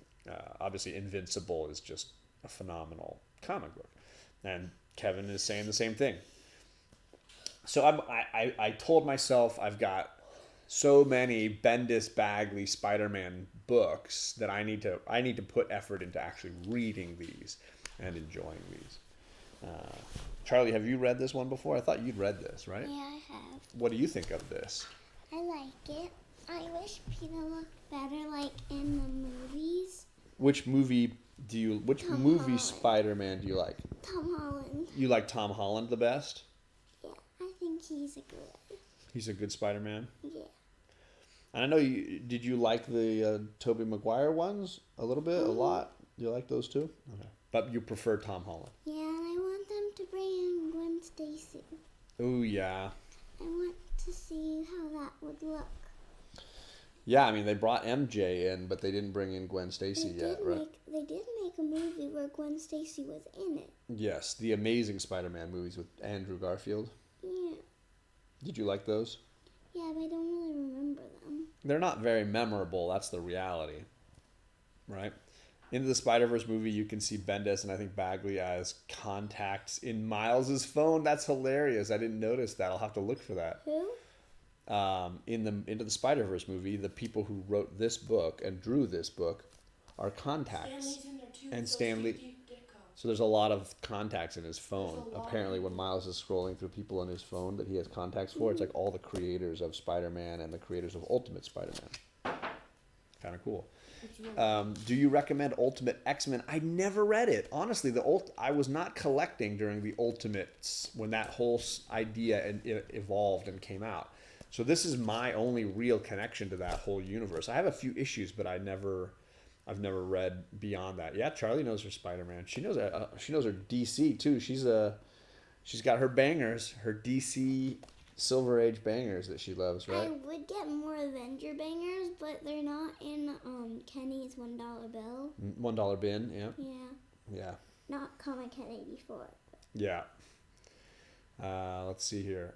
Obviously, Invincible is just a phenomenal comic book. And Kevin is saying the same thing. So I told myself I've got so many Bendis Bagley Spider-Man books that I need to put effort into actually reading these and enjoying these. Charlie, have you read this one before? I thought you'd read this, right? Yeah, I have. What do you think of this? I like it. I wish Peter looked better like in the movies. Which movie Tom Holland. Spider-Man do you like? Tom Holland. You like Tom Holland the best? Yeah, I think he's a good. He's a good Spider-Man? Yeah. And I know did you like the Tobey Maguire ones a little bit, a lot? You like those too? Okay. But you prefer Tom Holland? Yeah, and I want them to bring in Gwen Stacy. Oh, yeah. I want to see how that would look. Yeah, I mean, they brought MJ in, but they didn't bring in Gwen Stacy yet, right? They did make a movie where Gwen Stacy was in it. Yes, the Amazing Spider-Man movies with Andrew Garfield. Yeah. Did you like those? Yeah, but I don't really remember them. They're not very memorable, that's the reality, right? Into the Spider-Verse movie, you can see Bendis and I think Bagley as contacts in Miles' phone. That's hilarious. I didn't notice that. I'll have to look for that. Who? Into the Spider-Verse movie, the people who wrote this book and drew this book are contacts. Stanley's in there too. And Stanley. So there's a lot of contacts in his phone. Apparently, when Miles is scrolling through people on his phone that he has contacts for, it's like all the creators of Spider-Man and the creators of Ultimate Spider-Man. kind of cool. It's really Do you recommend Ultimate X-Men? I never read it. Honestly, I was not collecting during the Ultimates when that whole idea evolved and came out. So this is my only real connection to that whole universe. I have a few issues, but I've never read beyond that. Yeah, Charlie knows her Spider-Man. She knows her DC too. She's got her bangers, her DC Silver Age bangers that she loves, I right? would get more Avenger bangers, but they're not in Kenny's $1 bill. $1 bin, yeah, Yeah, yeah, not Comic Con 84. yeah. Let's see here.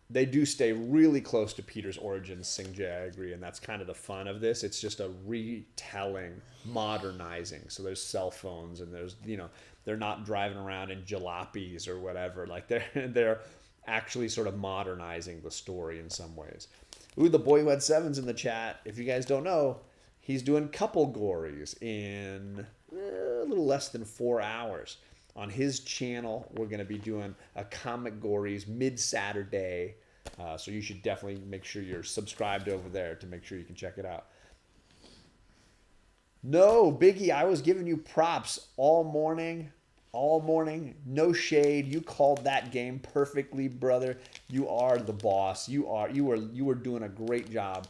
They do stay really close to Peter's origins, Sing-J, I agree, and that's kind of the fun of this. It's just a retelling, modernizing. So there's cell phones, and there's, they're not driving around in jalopies or whatever. Like they're actually sort of modernizing the story in some ways. Ooh, the boy who had sevens in the chat. If you guys don't know, he's doing couple gories in a little less than 4 hours. On his channel, we're going to be doing a Comic Gories mid-Saturday. So you should definitely make sure you're subscribed over there to make sure you can check it out. No, Biggie, I was giving you props all morning. All morning. No shade. You called that game perfectly, brother. You are the boss. You were doing a great job.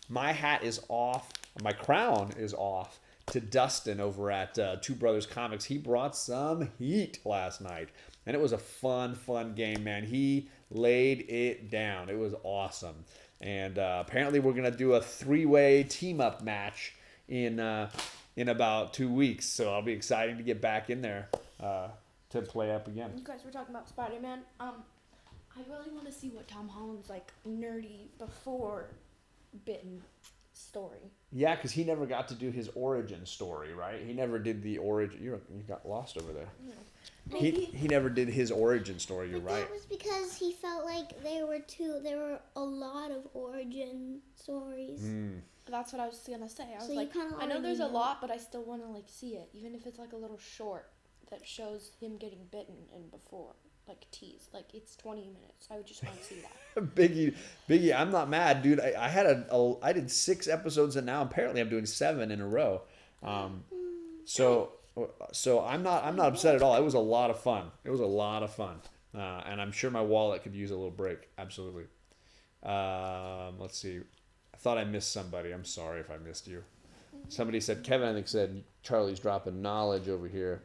My hat is off. My crown is off to Dustin over at Two Brothers Comics. He brought some heat last night, and it was a fun game, man. He laid it down. It was awesome. And apparently we're going to do a 3-way team-up match in about 2 weeks, so I'll be excited to get back in there to play up again. You guys were talking about Spider-Man. I really want to see what Tom Holland's like nerdy before bitten story. Yeah, because he never got to do his origin story, right? He never did the origin. You got lost over there. Yeah. He never did his origin story. You're But right. that was because he felt like there were a lot of origin stories. That's what I was gonna say. I was So you like, kinda I know already there's a know. lot, but I still want to like see it, even if it's like a little short that shows him getting bitten and before, like tease. Like it's 20 minutes. I would just want to see that. Biggie, I'm not mad, dude. I did 6 episodes, and now apparently I'm doing 7 in a row. So I'm not upset at all. It was a lot of fun. And I'm sure my wallet could use a little break. Absolutely. Let's see. I thought I missed somebody. I'm sorry if I missed you. Somebody said, Kevin, I think said, Charlie's dropping knowledge over here.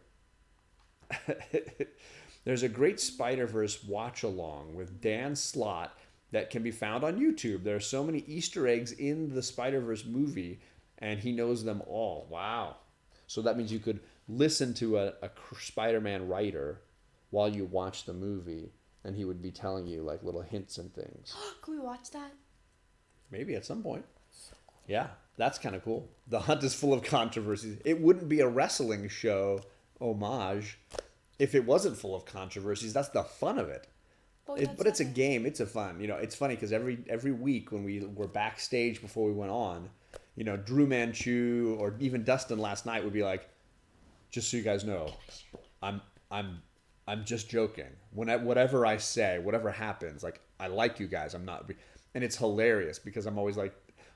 There's a great Spider-Verse watch-along with Dan Slott that can be found on YouTube. There are so many Easter eggs in the Spider-Verse movie, and he knows them all. Wow. So that means you could listen to a Spider-Man writer while you watch the movie, and he would be telling you like little hints and things. Can we watch that? Maybe at some point. Yeah, that's kind of cool. The Hunt is full of controversies. It wouldn't be a wrestling show homage if it wasn't full of controversies. That's the fun of it. But it's a game. It's a fun. It's funny because every week when we were backstage before we went on, Drew Manchu or even Dustin last night would be like, just so you guys know, I'm just joking. Whatever I say, whatever happens, like I like you guys. I'm not, and it's hilarious because I'm always like,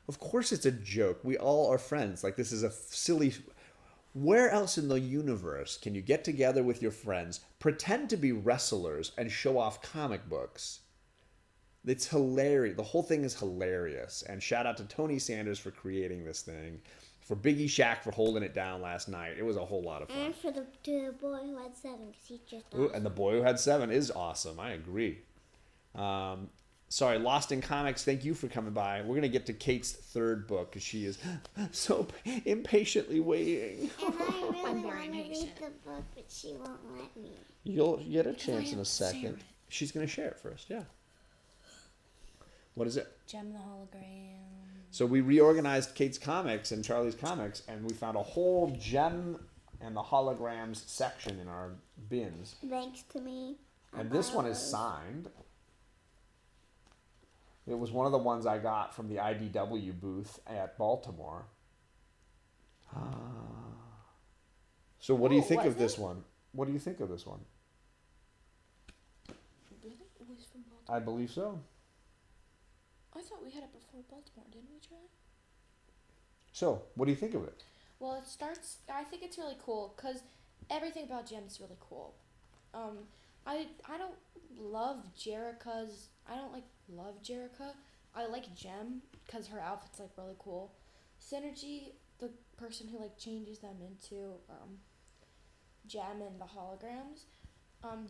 of course it's a joke. We all are friends. Like this is a silly. Where else in the universe can you get together with your friends, pretend to be wrestlers, and show off comic books? It's hilarious. The whole thing is hilarious. And shout out to Tony Sanders for creating this thing, for Biggie Shaq for holding it down last night. It was a whole lot of fun. And for the boy who had 7, because he's just Ooh, awesome. and the boy who had 7 is awesome. I agree. Sorry, Lost in Comics, thank you for coming by. We're going to get to Kate's 3rd book because she is so impatiently waiting. And I really I'm want very to read impatient. the book, but she won't let me. You'll get a I chance in have a to share second. it. She's going to share it first, yeah. What is it? Gem the hologram. So we reorganized Kate's comics and Charlie's comics, and we found a whole Gem and the holograms section in our bins. Thanks to me. And this one is signed. It was one of the ones I got from the IDW booth at Baltimore. So what do you Oh, think of was this it? one? What do you think of this one? Really? It was from Baltimore. I believe so. I thought we had it before Baltimore, didn't we, Charlie? So, what do you think of it? Well, it starts. I think it's really cool because everything about Jem is really cool. I don't love Jerica's. I don't like love Jerica. I like Jem because her outfit's like really cool. Synergy, the person who like changes them into Jem and the holograms.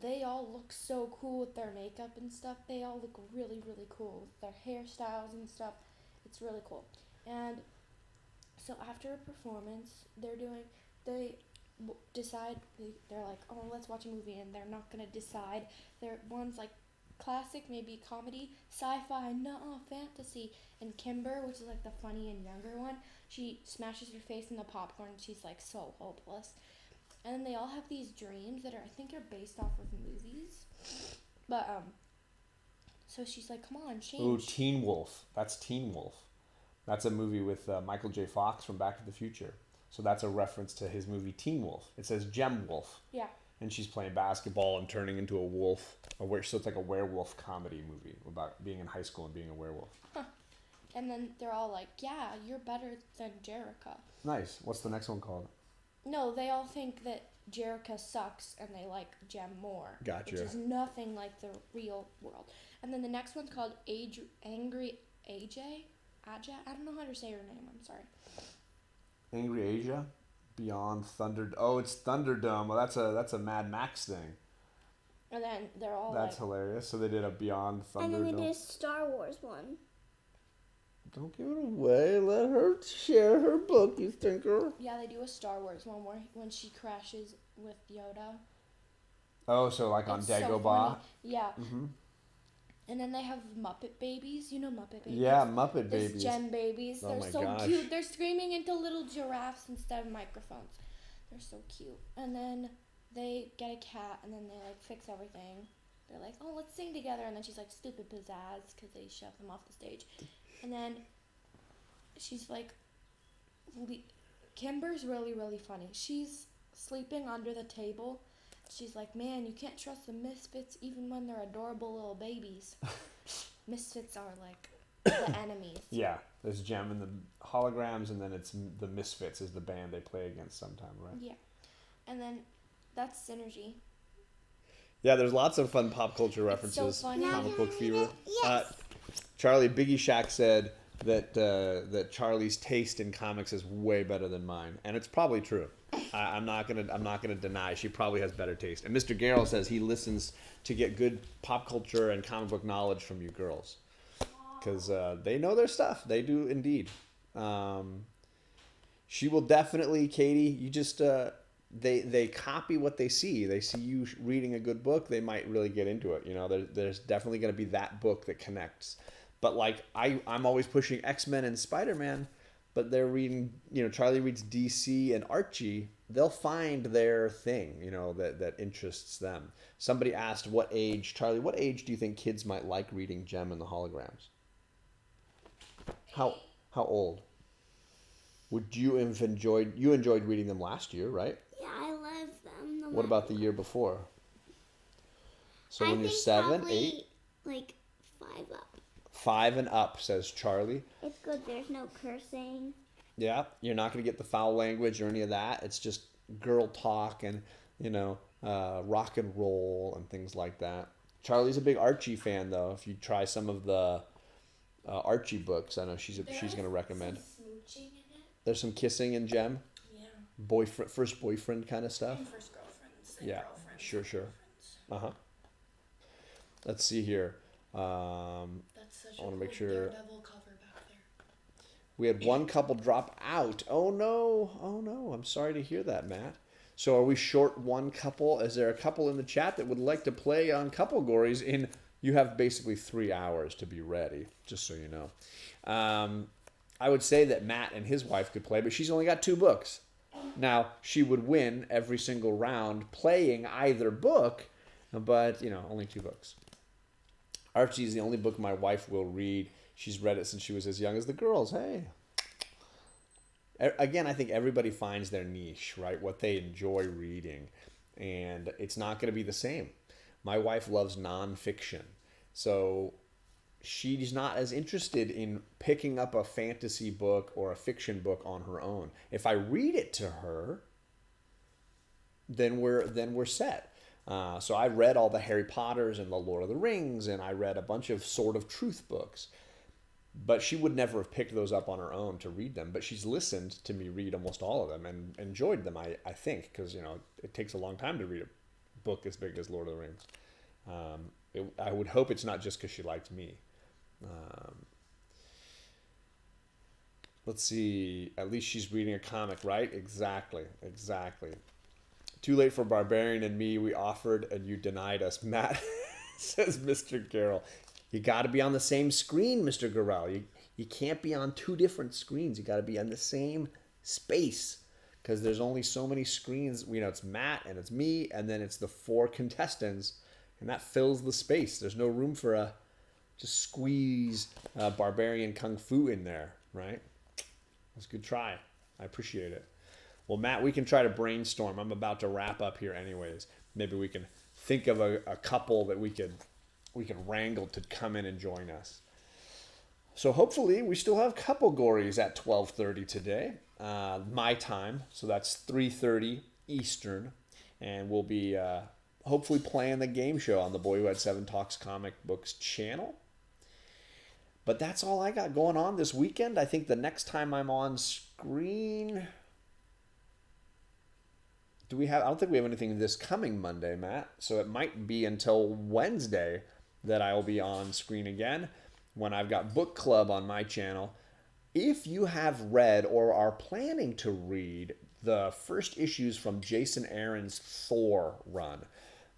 They all look so cool with their makeup and stuff. They all look really, really cool with their hairstyles and stuff. It's really cool. And so after a performance, they decide, they're like, oh, let's watch a movie, and they're not going to decide. One's like classic, maybe comedy, sci-fi, no fantasy. And Kimber, which is like the funny and younger one, she smashes her face in the popcorn, and she's like so hopeless. And then they all have these dreams that I think are based off of movies. But so she's like, come on, change. Ooh, Teen Wolf. That's Teen Wolf. That's a movie with Michael J. Fox from Back to the Future. So that's a reference to his movie Teen Wolf. It says Jem Wolf. Yeah. And she's playing basketball and turning into a wolf. So it's like a werewolf comedy movie about being in high school and being a werewolf. Huh. And then they're all like, yeah, you're better than Jerica. Nice. What's the next one called? No, they all think that Jerica sucks and they like Jem more. Gotcha. Which is nothing like the real world. And then the next one's called Angry AJ? Aja? I don't know how to say her name, I'm sorry. Angry Asia? Beyond Thunder... Oh, it's Thunderdome. Well, that's a Mad Max thing. And then they're all That's hilarious. So they did a Beyond Thunderdome. And then they did a Star Wars one. Don't give it away. Let her share her book, you thinker. Yeah, they do a Star Wars one where when she crashes with Yoda. Oh, so like on It's so Dagobah? funny. Yeah. Mm-hmm. And then they have Muppet Babies. You know Muppet Babies? Yeah, Muppet There's Babies. Jem Babies. Oh They're my so gosh. cute. They're screaming into little giraffes instead of microphones. They're so cute. And then they get a cat and then they like fix everything. They're like, oh, let's sing together. And then she's like, stupid pizzazz, because they shove them off the stage. And then she's like, Kimber's really, really funny. She's sleeping under the table. She's like, man, you can't trust the misfits even when they're adorable little babies. Misfits are like the enemies. Yeah, there's Jem and the holograms, and then it's the Misfits is the band they play against sometime, right? Yeah. And then that's Synergy. Yeah, there's lots of fun pop culture It's references. so funny. Comic book fever. Yes. Charlie Biggie Shack said that Charlie's taste in comics is way better than mine, and it's probably true. I'm not gonna deny she probably has better taste. And Mr. Garrell says he listens to get good pop culture and comic book knowledge from you girls, because they know their stuff. They do indeed. She will definitely, Katie. You just they copy what they see. They see you reading a good book, they might really get into it. You know, there's definitely going to be that book that connects. But like I'm always pushing X-Men and Spider-Man, but they're reading, you know, Charlie reads DC and Archie. They'll find their thing, you know, that interests them. Somebody asked what age, Charlie, what age do you think kids might like reading Jem and the Holograms? How old? Would you have enjoyed reading them last year, right? Yeah, I love them. What about the year before? So when you're 7, 8? Like 5 up. 5 and up, says Charlie. It's good. There's no cursing. Yeah, you're not going to get the foul language or any of that. It's just girl talk and, you know, rock and roll and things like that. Charlie's a big Archie fan, though. If you try some of the Archie books, I know she's going to recommend. Smooching in it. There's some kissing in Jem. Yeah. First boyfriend kind of stuff. And first girlfriends. And Yeah, girlfriends. sure. Girlfriends. Let's see here. That's such I wanna a make cool sure- Daredevil cover back there. We had one couple drop out. Oh no. I'm sorry to hear that, Matt. So are we short one couple? Is there a couple in the chat that would like to play on Couple Gories? You have basically 3 hours to be ready, just so you know. I would say that Matt and his wife could play, but she's only got 2 books. Now, she would win every single round playing either book, but, you know, only 2 books. Archie is the only book my wife will read. She's read it since she was as young as the girls. Hey. Again, I think everybody finds their niche, right? What they enjoy reading. And it's not going to be the same. My wife loves nonfiction. So she's not as interested in picking up a fantasy book or a fiction book on her own. If I read it to her, then we're set. So I read all the Harry Potters and the Lord of the Rings, and I read a bunch of Sword of Truth books. But she would never have picked those up on her own to read them. But she's listened to me read almost all of them and enjoyed them, I think, because, it takes a long time to read a book as big as Lord of the Rings. I would hope it's not just because she likes me. Let's see. At least she's reading a comic, right? Exactly. Too late for Barbarian and me. We offered and you denied us. Matt, says Mr. Carroll. You got to be on the same screen, Mr. Garrell. You can't be on two different screens. You got to be on the same space because there's only so many screens. It's Matt and it's me, and then it's the 4 contestants, and that fills the space. There's no room for just squeeze Barbarian Kung Fu in there, right? That's a good try. I appreciate it. Well, Matt, we can try to brainstorm. I'm about to wrap up here anyways. Maybe we can think of a couple that we could wrangle to come in and join us. So hopefully we still have couple gories at 12:30 today, my time. So that's 3:30 Eastern, and we'll be hopefully playing the game show on the Boy Who Had 7 Talks Comic Books channel. But that's all I got going on this weekend. I think the next time I'm on screen, I don't think we have anything this coming Monday, Matt. So it might be until Wednesday that I will be on screen again when I've got book club on my channel. If you have read or are planning to read the first issues from Jason Aaron's Thor run,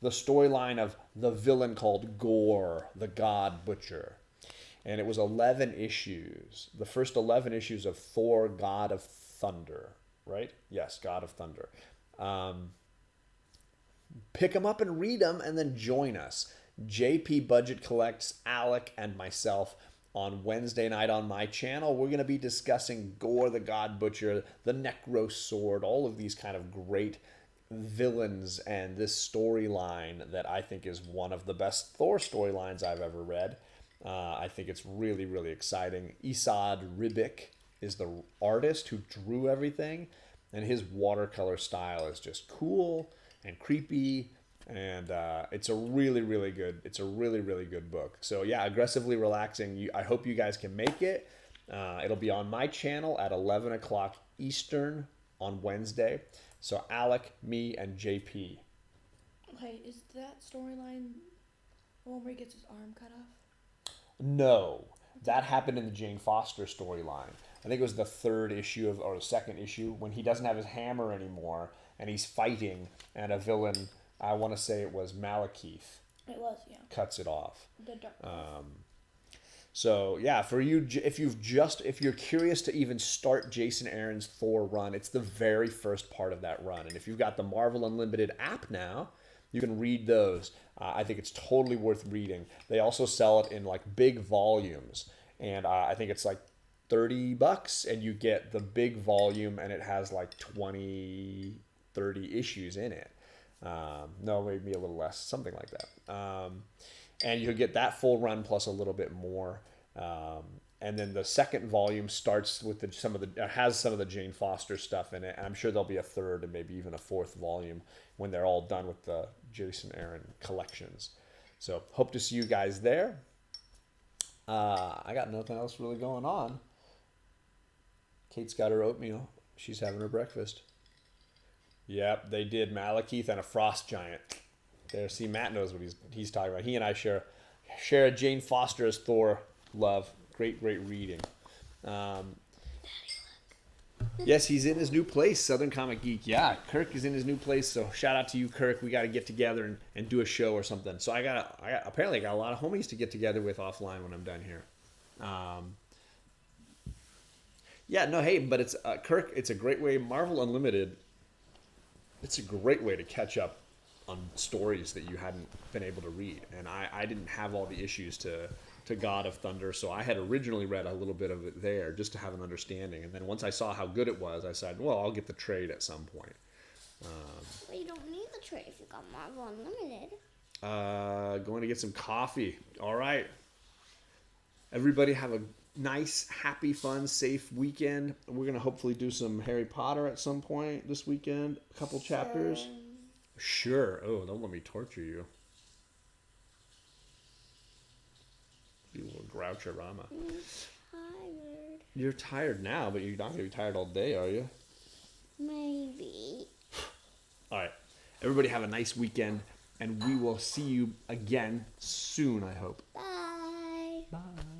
the storyline of the villain called Gore, the God Butcher, and it was 11 issues, the first 11 issues of Thor, God of Thunder, right? Yes, God of Thunder. Pick them up and read them and then join us. JP Budget Collects, Alec, and myself on Wednesday night on my channel. We're going to be discussing Gore the God Butcher, the Necro Sword, all of these kind of great villains and this storyline that I think is one of the best Thor storylines I've ever read. I think it's really, really exciting. Esad Ribic is the artist who drew everything, and his watercolor style is just cool and creepy. And it's a really, really good book. So yeah, Aggressively Relaxing. I hope you guys can make it. It'll be on my channel at 11 o'clock Eastern on Wednesday. So Alec, me, and JP. Okay, is that storyline the one where he gets his arm cut off? No, that happened in the Jane Foster storyline. I think it was the 3rd issue or the 2nd issue when he doesn't have his hammer anymore and he's fighting, and a villain, I want to say it was Malekith. It was, yeah. Cuts it off. The dark. So yeah, for you, if you're curious to even start Jason Aaron's Thor run, it's the very first part of that run. And if you've got the Marvel Unlimited app now, you can read those. I think it's totally worth reading. They also sell it in like big volumes, and I think it's like $30, and you get the big volume, and it has like 20, 30 issues in it. No, maybe a little less, something like that. And you'll get that full run plus a little bit more. And then the second volume starts with has some of the Jane Foster stuff in it. And I'm sure there'll be a 3rd and maybe even a 4th volume when they're all done with the Jason Aaron collections. So hope to see you guys there. I got nothing else really going on. Kate's got her oatmeal. She's having her breakfast. Yep, they did Malekith and a frost giant. There, see, Matt knows what he's talking about. He and I share a Jane Foster as Thor love. Great reading. Yes, he's in his new place, Southern Comic Geek. Yeah, Kirk is in his new place, so shout out to you, Kirk. We got to get together and do a show or something. So I got a lot of homies to get together with offline when I'm done here. Yeah, no, hey, but it's Kirk. It's a great way. Marvel Unlimited. It's a great way to catch up on stories that you hadn't been able to read, and I didn't have all the issues to God of Thunder, so I had originally read a little bit of it there just to have an understanding, and then once I saw how good it was, I said, well, I'll get the trade at some point. Well, you don't need the trade if you got Marvel Unlimited. Going to get some coffee. All right. Everybody have a nice, happy, fun, safe weekend. We're going to hopefully do some Harry Potter at some point this weekend. A couple chapters. Sure. Oh, don't let me torture you. You little groucherama. Tired. You're tired now, but you're not going to be tired all day, are you? Maybe. All right. Everybody have a nice weekend, and we will see you again soon, I hope. Bye. Bye.